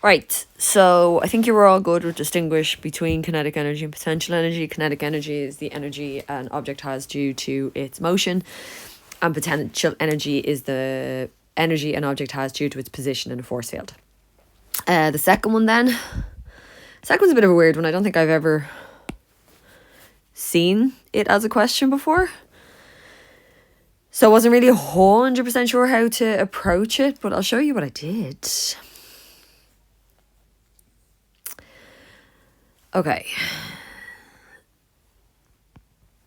Right, so I think you were all good with distinguish between kinetic energy and potential energy. Kinetic energy is the energy an object has due to its motion, and potential energy is the energy an object has due to its position in a force field. The second one then, second one's a bit of a weird one. I don't think I've ever seen it as a question before. So I wasn't really 100% sure how to approach it, but I'll show you what I did. Okay.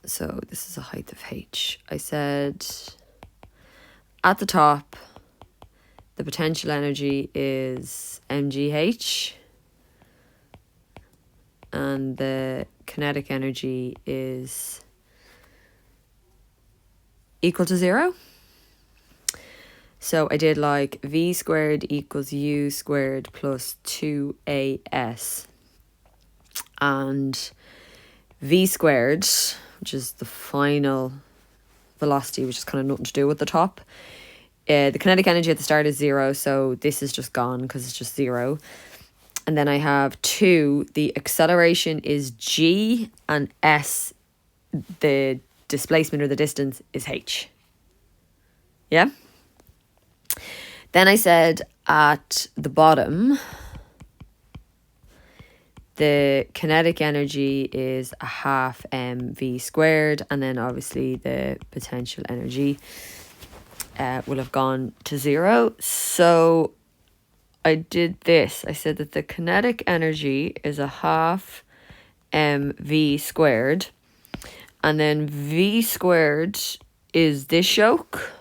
So this is a height of h. I said at the top, the potential energy is mgh, and the kinetic energy is equal to 0. So I did like v squared equals u squared plus 2as. And v squared, which is the final velocity, which is kind of nothing to do with the top. The kinetic energy at the start is 0, so this is just gone because it's just 0. And then I have 2, the acceleration is g, and s, the displacement or the distance, is h. Yeah? Then I said at the bottom, the kinetic energy is a half mv squared, and then obviously the potential energy will have gone to 0. So I did this. I said that the kinetic energy is a half mv squared, and then v squared is this yoke.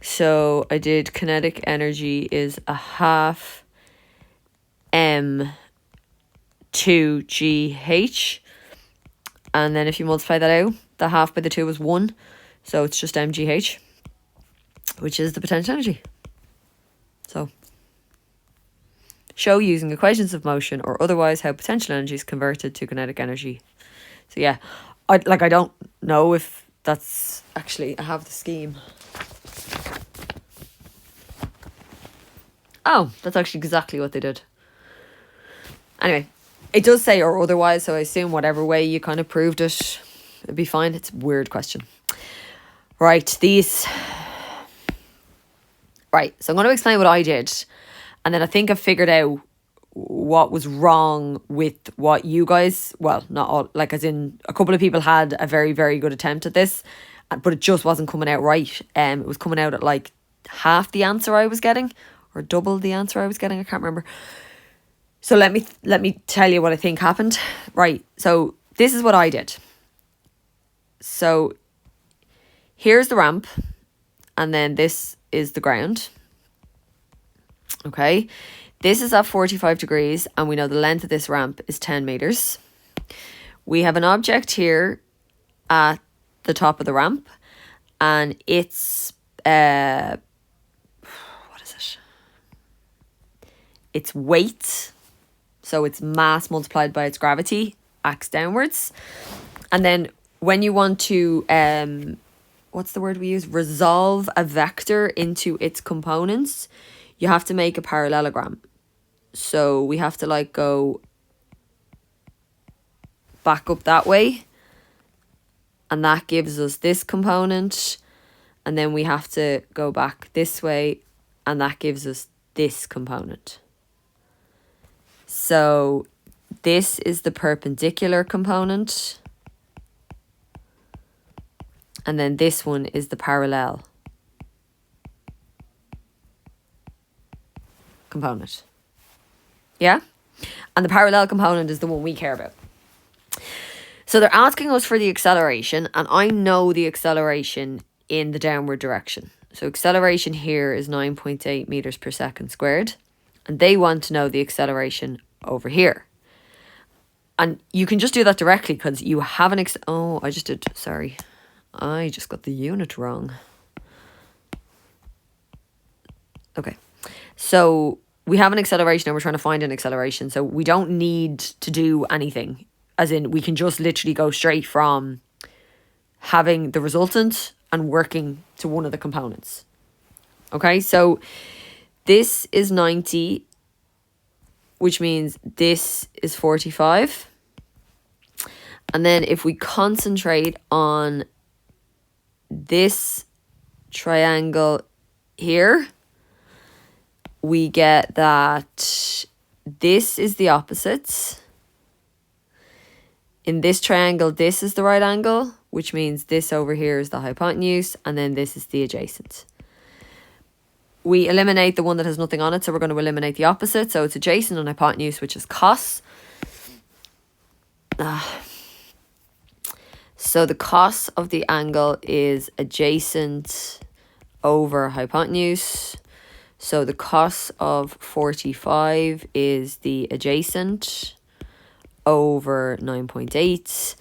So I did kinetic energy is a half m 2gh, and then if you multiply that out, the half by the 2 is 1, so it's just mgh, which is the potential energy. So show using equations of motion or otherwise how potential energy is converted to kinetic energy. So yeah, I don't know if that's actually, I have the scheme. Oh, that's actually exactly what they did. Anyway, it does say or otherwise, so I assume whatever way you kind of proved it, it'd be fine. It's a weird question. Right, Right, so I'm going to explain what I did. And then I think I figured out what was wrong with what you guys, well, not all, like as in a couple of people had a very, very good attempt at this, but it just wasn't coming out right. It was coming out at like half the answer I was getting, or double the answer I was getting. I can't remember. So let me tell you what I think happened. Right, so this is what I did. So here's the ramp, and then this is the ground. Okay, this is at 45 degrees, and we know the length of this ramp is 10 meters. We have an object here at the top of the ramp, and it's what is it? It's weight. So it's mass multiplied by its gravity acts downwards. And then when you want to, what's the word we use? Resolve a vector into its components, you have to make a parallelogram. So we have to like go back up that way. And that gives us this component. And then we have to go back this way. And that gives us this component. So this is the perpendicular component. And then this one is the parallel component. Yeah? And the parallel component is the one we care about. So they're asking us for the acceleration, and I know the acceleration in the downward direction. So acceleration here is 9.8 meters per second squared. And they want to know the acceleration over here. And you can just do that directly because you have an I just got the unit wrong. Okay. So we have an acceleration and we're trying to find an acceleration. So we don't need to do anything. As in, we can just literally go straight from having the resultant and working to one of the components. Okay, so this is 90 which means this is 45. And then if we concentrate on this triangle here, we get that this is the opposites. In this triangle, this is the right angle, which means this over here is the hypotenuse, and then this is the adjacent. We eliminate the one that has nothing on it, so we're going to eliminate the opposite. So it's adjacent and hypotenuse, which is cos. So the cos of the angle is adjacent over hypotenuse. So the cos of 45 is the adjacent over 9.8.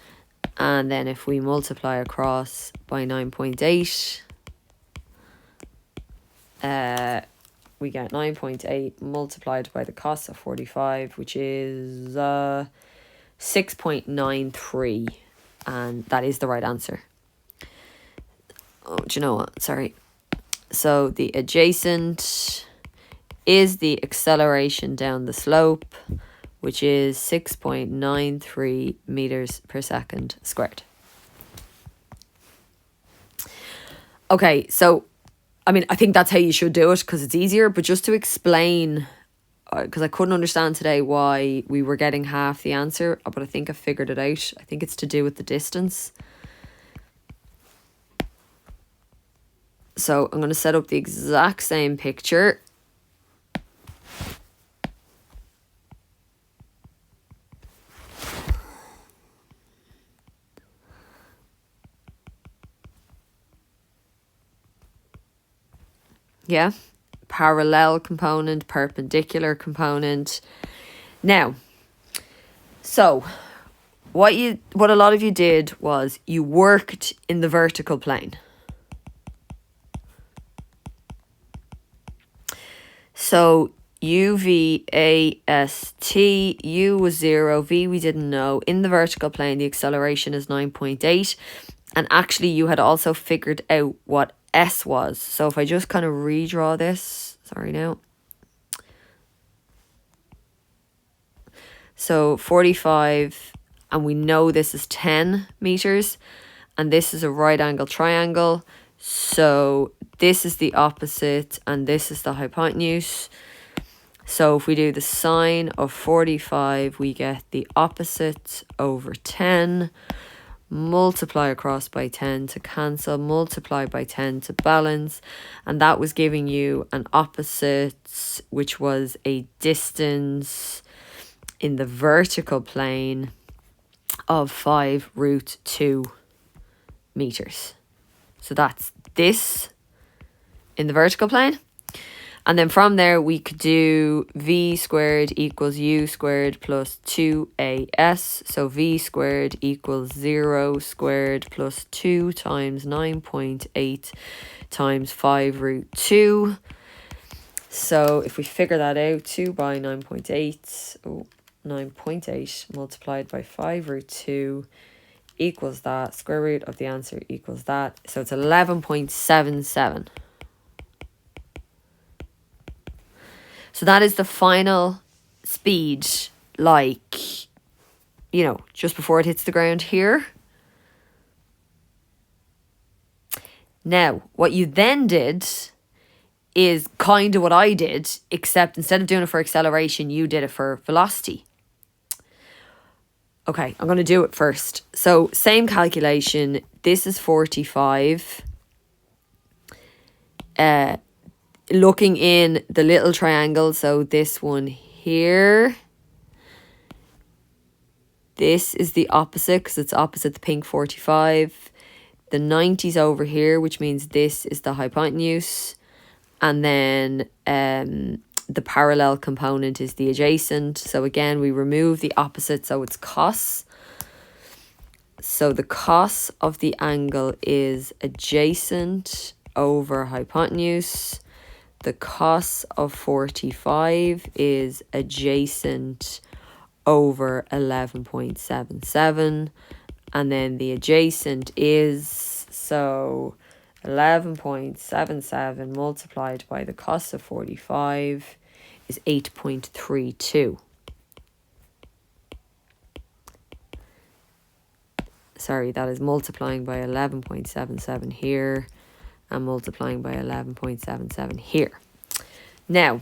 And then if we multiply across by 9.8, we get 9.8 multiplied by the cos of 45, which is 6.93. And that is the right answer. Oh, do you know what? Sorry. So the adjacent is the acceleration down the slope, which is 6.93 meters per second squared. Okay, so, I mean, I think that's how you should do it because it's easier, but just to explain, because I couldn't understand today why we were getting half the answer, but I think I figured it out. I think it's to do with the distance. So I'm going to set up the exact same picture. Yeah, parallel component, perpendicular component. Now, so what a lot of you did was you worked in the vertical plane. So U, V, A, S, T, U was 0, V we didn't know. In the vertical plane, the acceleration is 9.8. And actually, you had also figured out what S was. So if I just kind of redraw this, sorry now. So 45, and we know this is 10 meters, and this is a right angle triangle. So this is the opposite, and this is the hypotenuse. So if we do the sine of 45, we get the opposite over 10. Multiply across by 10 to cancel, multiply by 10 to balance, and that was giving you an opposite, which was a distance in the vertical plane of 5√2 meters. So that's this in the vertical plane. And then from there, we could do V squared equals U squared plus 2AS. So V squared equals 0 squared plus 2 times 9.8 times 5√2. So if we figure that out, 2 by 9.8, 9.8 multiplied by 5√2 equals that. Square root of the answer equals that. So it's 11.77. So that is the final speed, like, you know, just before it hits the ground here. Now, what you then did is kind of what I did, except instead of doing it for acceleration, you did it for velocity. Okay, I'm going to do it first. So same calculation. This is 45. Looking in the little triangle, so this one here, this is the opposite because it's opposite the pink 45. The 90's over here, which means this is the hypotenuse. And then the parallel component is the adjacent. So again, we remove the opposite, so it's cos. So the cos of the angle is adjacent over hypotenuse. The cos of 45 is adjacent over 11.77. And then the adjacent is, so 11.77 multiplied by the cos of 45 is 8.32. sorry, that is multiplying by 11.77 here and multiplying by 11.77 here. Now,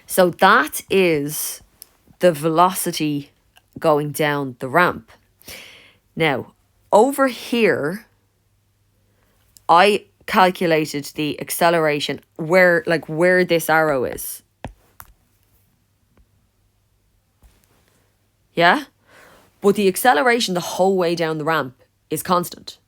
so that is the velocity going down the ramp. Now, over here, I calculated the acceleration where this arrow is. Yeah? But the acceleration the whole way down the ramp is constant.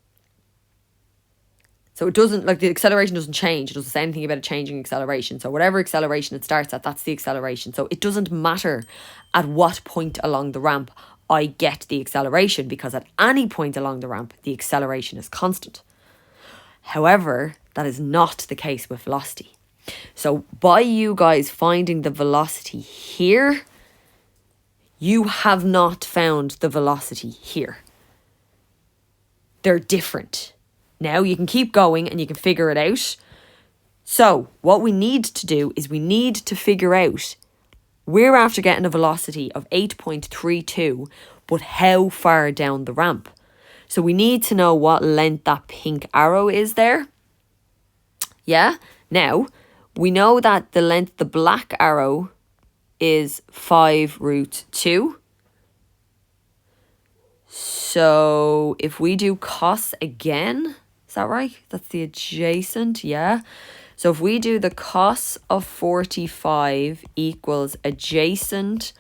So it doesn't, the acceleration doesn't change. It doesn't say anything about a changing acceleration. So whatever acceleration it starts at, that's the acceleration. So it doesn't matter at what point along the ramp I get the acceleration, because at any point along the ramp, the acceleration is constant. However, that is not the case with velocity. So by you guys finding the velocity here, you have not found the velocity here. They're different. Now you can keep going and you can figure it out. So what we need to do is we need to figure out, we're after getting a velocity of 8.32, but how far down the ramp? So we need to know what length that pink arrow is there. Yeah? Now, we know that the length, the black arrow, is 5 root 2. So if we do cos again, is that right? That's the adjacent, yeah. So if we do the cos of 45 equals adjacent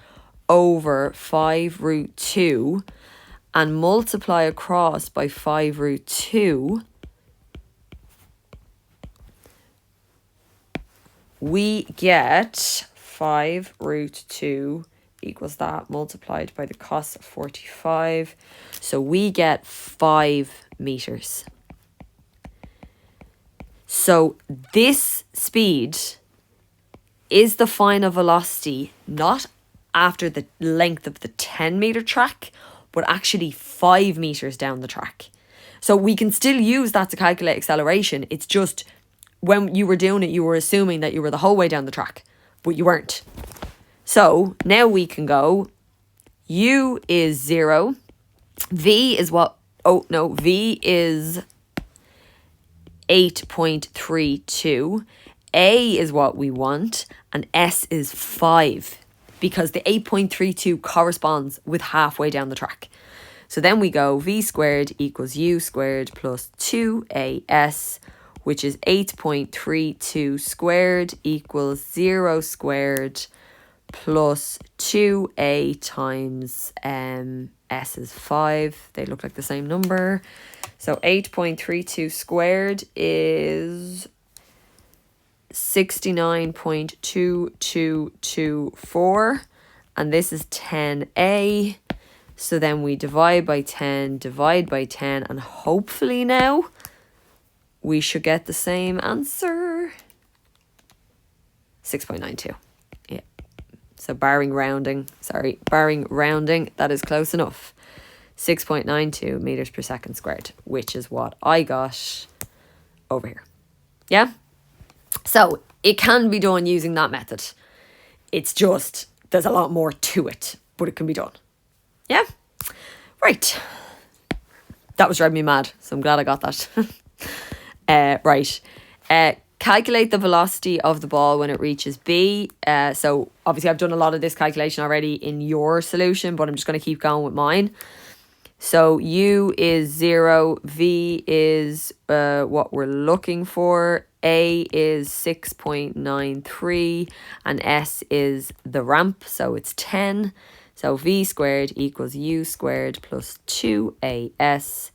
over 5 root 2 and multiply across by 5 root 2, we get 5 root 2 equals that multiplied by the cos of 45. So we get 5 meters. So this speed is the final velocity, not after the length of the 10 meter track, but actually 5 meters down the track. So we can still use that to calculate acceleration. It's just when you were doing it, you were assuming that you were the whole way down the track, but you weren't. So now we can go, U is 0, V is what, V is 8.32, A is what we want, and S is 5, because the 8.32 corresponds with halfway down the track. So then we go V squared equals U squared plus 2AS, which is 8.32 squared equals 0 squared plus 2A times S is 5. They look like the same number. So 8.32 squared is 69.2224. And this is 10A. So then we divide by 10, and hopefully now we should get the same answer. 6.92. Yeah. So barring rounding, that is close enough. 6.92 meters per second squared, which is what I got over here. Yeah? So it can be done using that method. It's just, there's a lot more to it, but it can be done. Yeah? Right. That was driving me mad, so I'm glad I got that. Right. Calculate the velocity of the ball when it reaches B. So obviously I've done a lot of this calculation already in your solution, but I'm just going to keep going with mine. So U is 0, V is what we're looking for, A is 6.93, and S is the ramp, so it's 10. So V squared equals U squared plus 2AS.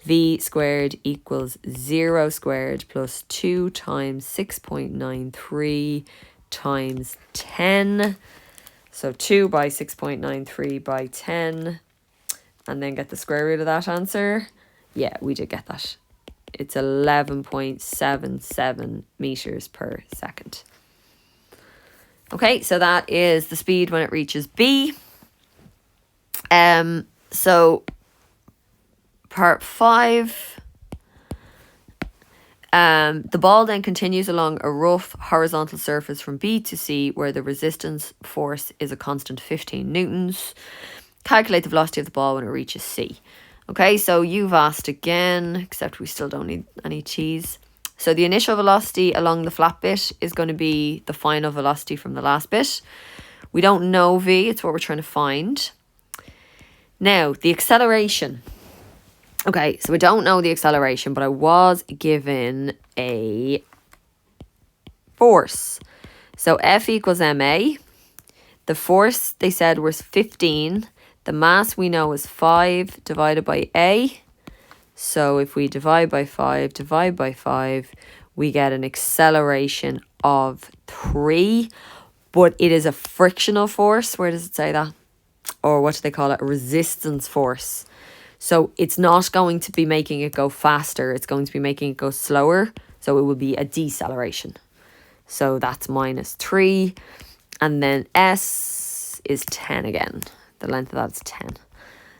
V squared equals 0 squared plus 2 times 6.93 times 10. So 2 by 6.93 by 10. And then get the square root of that answer. Yeah, we did get that. It's 11.77 meters per second. Okay, so that is the speed when it reaches B. So part 5. The ball then continues along a rough horizontal surface from B to C, where the resistance force is a constant 15 newtons. Calculate the velocity of the ball when it reaches C. Okay, so you've asked again, except we still don't need any cheese. So the initial velocity along the flat bit is going to be the final velocity from the last bit. We don't know v, it's what we're trying to find. Now, the acceleration. Okay, so we don't know the acceleration, but I was given a force. So F equals ma. The force, they said, was 15. The mass we know is 5 divided by A. So if we divide by 5, we get an acceleration of 3. But it is a frictional force. Where does it say that? Or what do they call it? A resistance force. So it's not going to be making it go faster. It's going to be making it go slower. So it will be a deceleration. So that's -3. And then S is 10 again. The length of that is 10.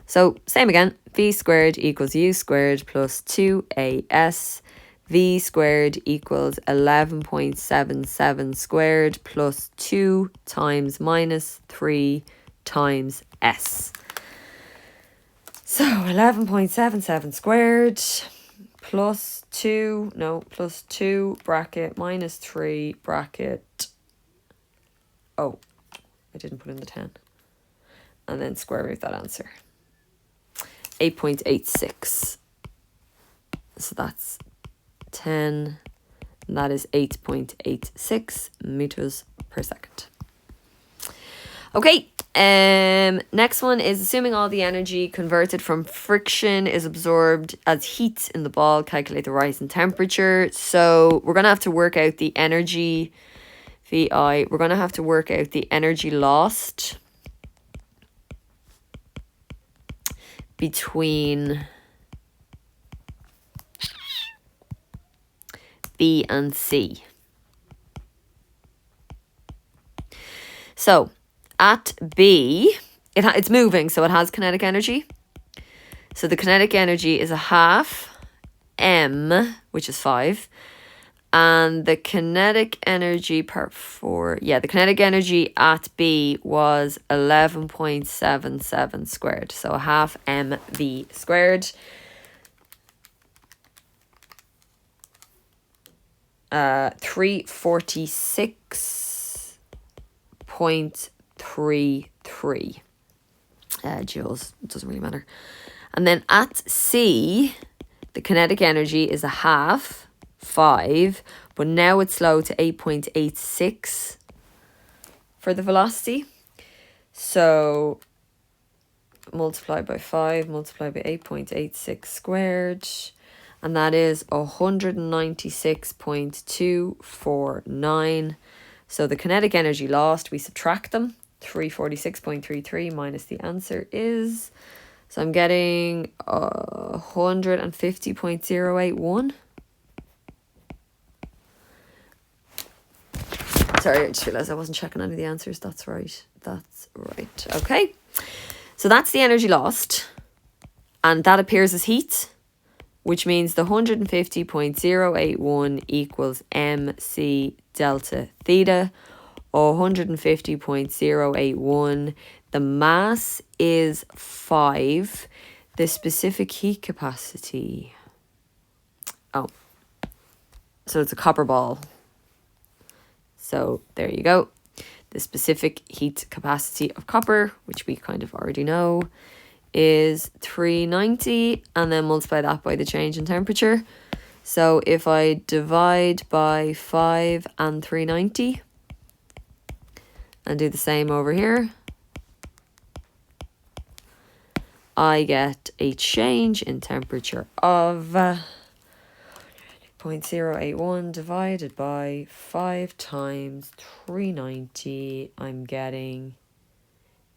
So same again. V squared equals U squared plus 2AS. V squared equals 11.77 squared plus 2 times -3 times S. So 11.77 squared plus 2 bracket -3 bracket. Oh, I didn't put in the 10. And then square root that answer. 8.86. So that's 10. And that is 8.86 meters per second. Okay. Next one is assuming all the energy converted from friction is absorbed as heat in the ball, calculate the rise in temperature. So we're going to have to work out the energy, VI, we're going to have to work out the energy lost between B and C. So at B, it's moving, so it has kinetic energy. So the kinetic energy is a half m, which is 5. And the kinetic energy the kinetic energy at B was 11.77 squared. So a half mv squared. 346.33 joules. It doesn't really matter. And then at C, the kinetic energy is a half, 5, but now it's slow to 8.86 for the velocity. So multiply by 5, multiply by 8.86 squared, and that is 196.249. So the kinetic energy lost, we subtract them. 346.33 minus the answer is, so I'm getting 150.081. Sorry, I just realised I wasn't checking any of the answers. That's right. Okay. So that's the energy lost. And that appears as heat, which means the 150.081 equals mc delta theta, or 150.081. The mass is 5. The specific heat capacity. Oh. So it's a copper ball. So there you go. The specific heat capacity of copper, which we kind of already know, is 390, and then multiply that by the change in temperature. So if I divide by 5 and 390 and do the same over here, I get a change in temperature of 0.081 divided by 5 times 390. I'm getting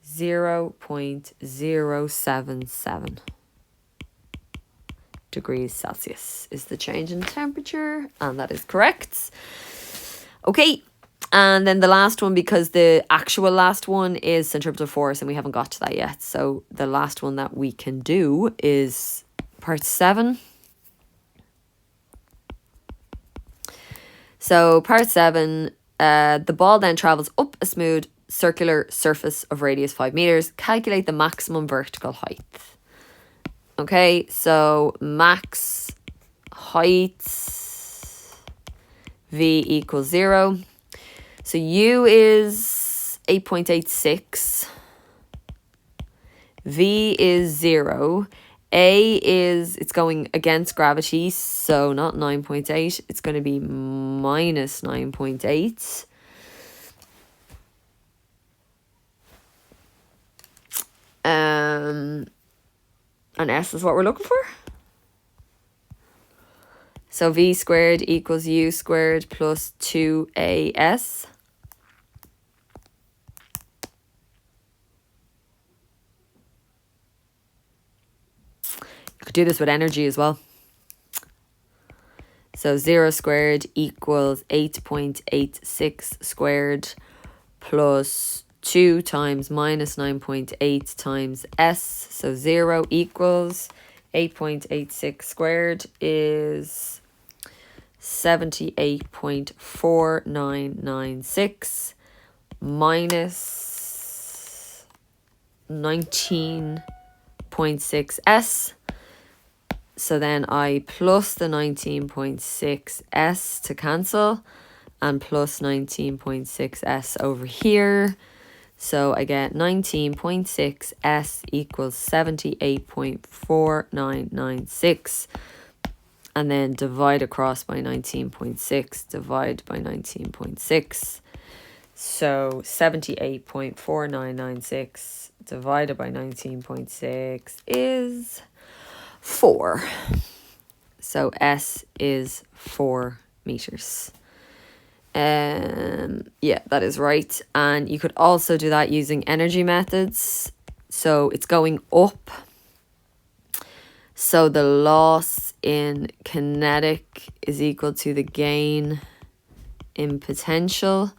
0.077 degrees Celsius is the change in temperature, and that is correct. Okay, and then the last one, because the actual last one is centripetal force and we haven't got to that yet, so the last one that we can do is part 7. So part 7, the ball then travels up a smooth circular surface of radius 5 meters. Calculate the maximum vertical height. Okay, so max height V equals 0. So U is 8.86. V is 0. A is, it's going against gravity, so not 9.8. It's going to be minus 9.8. And S is what we're looking for. So V squared equals U squared plus 2AS. You could do this with energy as well. So 0 squared equals 8.86 squared plus 2 times minus 9.8 times S. So 0 equals 8.86 squared is 78.4996 minus 19.6 S. So then I plus the 19.6 S to cancel and plus 19.6 S over here. So I get 19.6 S equals 78.4996. And then divide across by 19.6, divide by 19.6. So 78.4996 divided by 19.6 is 4. So S is 4 meters. Yeah, that is right. And you could also do that using energy methods. So it's going up. So the loss in kinetic is equal to the gain in potential.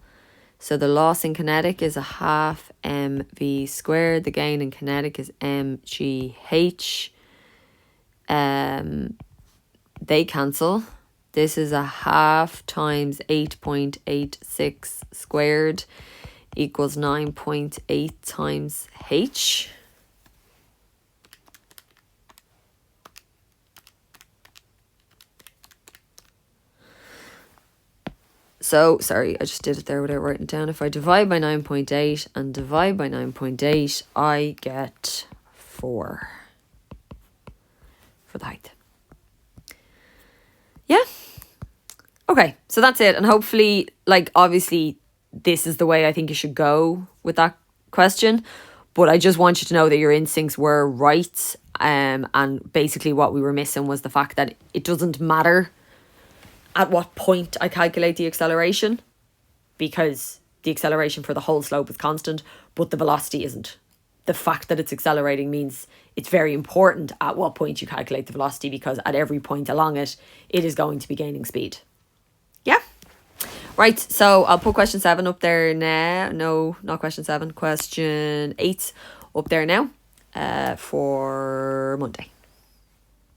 So the loss in kinetic is a half mv squared. The gain in kinetic is mgh. They cancel. This is a half times 8.86 squared equals 9.8 times h. So, sorry, I just did it there without writing it down. If I divide by 9.8 and divide by 9.8, I get 4 for the height. Yeah. Okay, so that's it. And hopefully, like, obviously, this is the way I think you should go with that question. But I just want you to know that your instincts were right. And basically what we were missing was the fact that it doesn't matter at what point I calculate the acceleration, because the acceleration for the whole slope is constant, but the velocity isn't. The fact that it's accelerating means it's very important at what point you calculate the velocity, because at every point along it, it is going to be gaining speed. Yeah. Right, so I'll put question 7 up there now. No, not question 7. Question 8 up there now for Monday.